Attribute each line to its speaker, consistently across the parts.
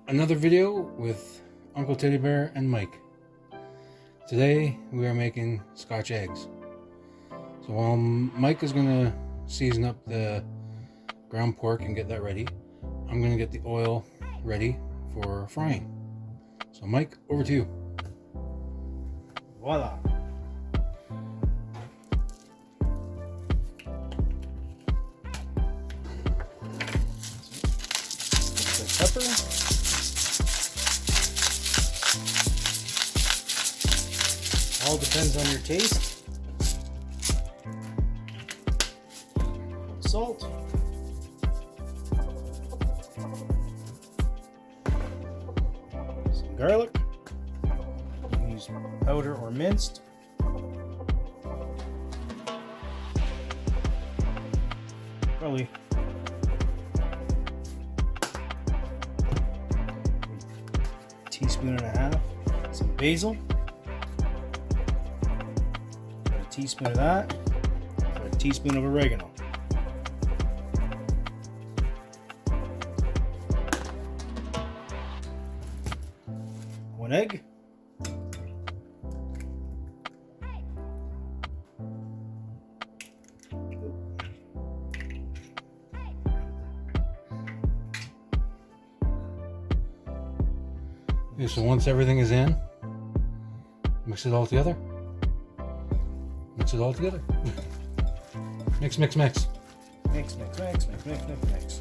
Speaker 1: Another video with Unkle Teddybear and Mike. Today we are making Scotch eggs. So while Mike is going to season up the ground pork and get that ready, I'm going to get the oil ready for frying. So Mike, over to you.
Speaker 2: Voila. Pepper. All depends on your taste. Salt. Some garlic. You can use powder or minced. Probably a teaspoon and a half. Some basil. A teaspoon of that. Or a teaspoon of oregano. One egg.
Speaker 1: Okay, so once everything is in, mix it all together. Mix it all together. Mix, mix, mix.
Speaker 2: Mix, mix, mix, mix, mix, mix, mix.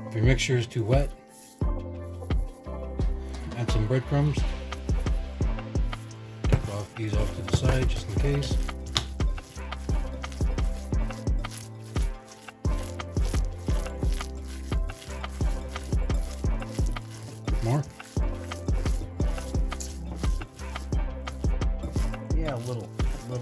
Speaker 1: If your mixture is too wet, add some breadcrumbs. Keep these off to the side just in case. More?
Speaker 2: Yeah, a little bit.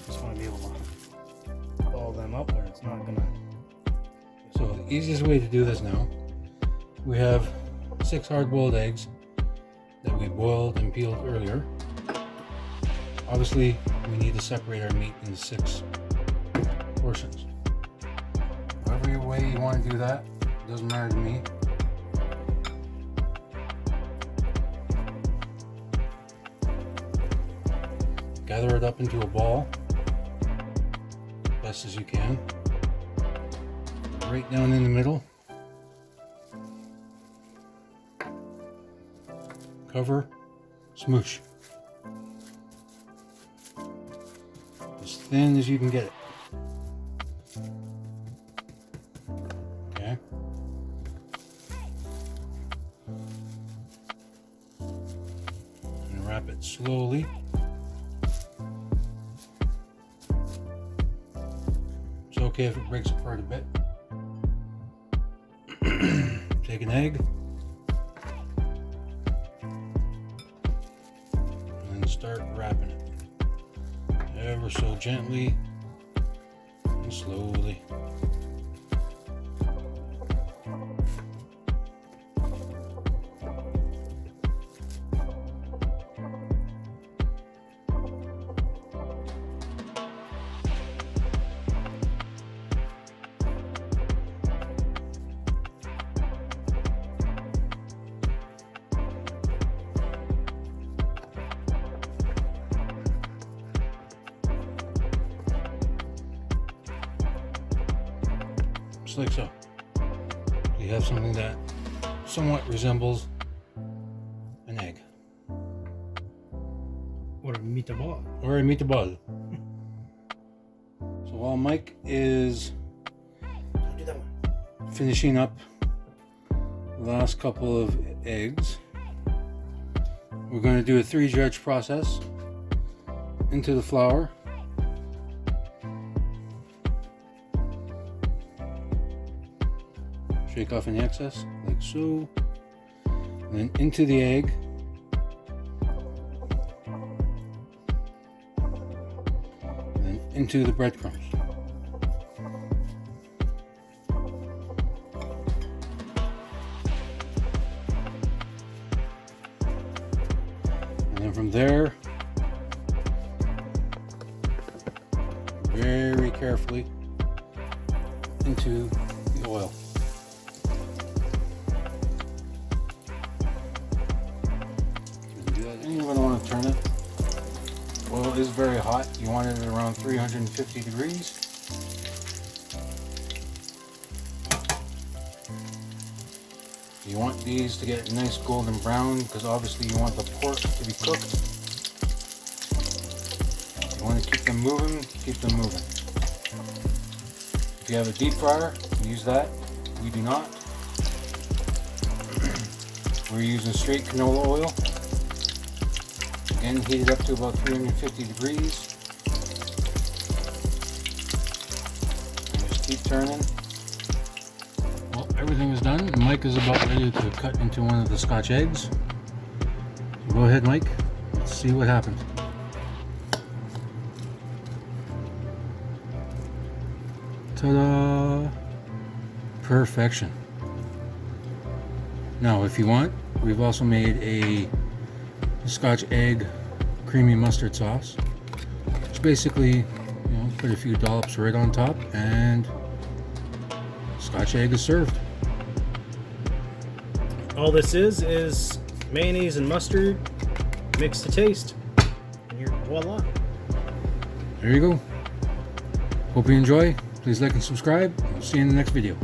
Speaker 2: Just want to be able to ball them up, or it's not gonna.
Speaker 1: So the easiest way to do this now, we have 6 hard-boiled eggs that we boiled and peeled earlier. Obviously, we need to separate our meat into 6 portions. Whatever way you want to do that, doesn't matter to me. Gather it up into a ball, best as you can. Right down in the middle. Cover, smoosh. As thin as you can get it. Okay. And wrap it slowly. It's okay if it breaks apart a bit. Take an egg. And start wrapping it. Ever so gently and slowly. Just like so. You have something that somewhat resembles an egg.
Speaker 2: Or a meatball.
Speaker 1: Or a meatball. So while Mike is
Speaker 2: Don't do that one.
Speaker 1: finishing up the last couple of eggs, we're going to do a 3-judge process into the flour. Shake off any excess, like so. And then into the egg. into the breadcrumbs. And then from there, very carefully into the oil. Do that. And you're going to want to turn it. Oil is very hot. You want it at around 350 degrees. You want these to get nice golden brown because obviously you want the pork to be cooked. You want to keep them moving, keep them moving. If you have a deep fryer, use that. We do not. We're using straight canola oil. Again, heat it up to about 350 degrees. And just keep turning. Well, everything is done. Mike is about ready to cut into one of the Scotch eggs. So go ahead, Mike. Let's see what happens. Ta-da! Perfection. Now, if you want, we've also made a Scotch egg creamy mustard sauce. Which basically, put a few dollops right on top, and Scotch egg is served.
Speaker 2: All this is mayonnaise and mustard mixed to taste. And you're voila.
Speaker 1: There you go. Hope you enjoy. Please like and subscribe. We'll see you in the next video.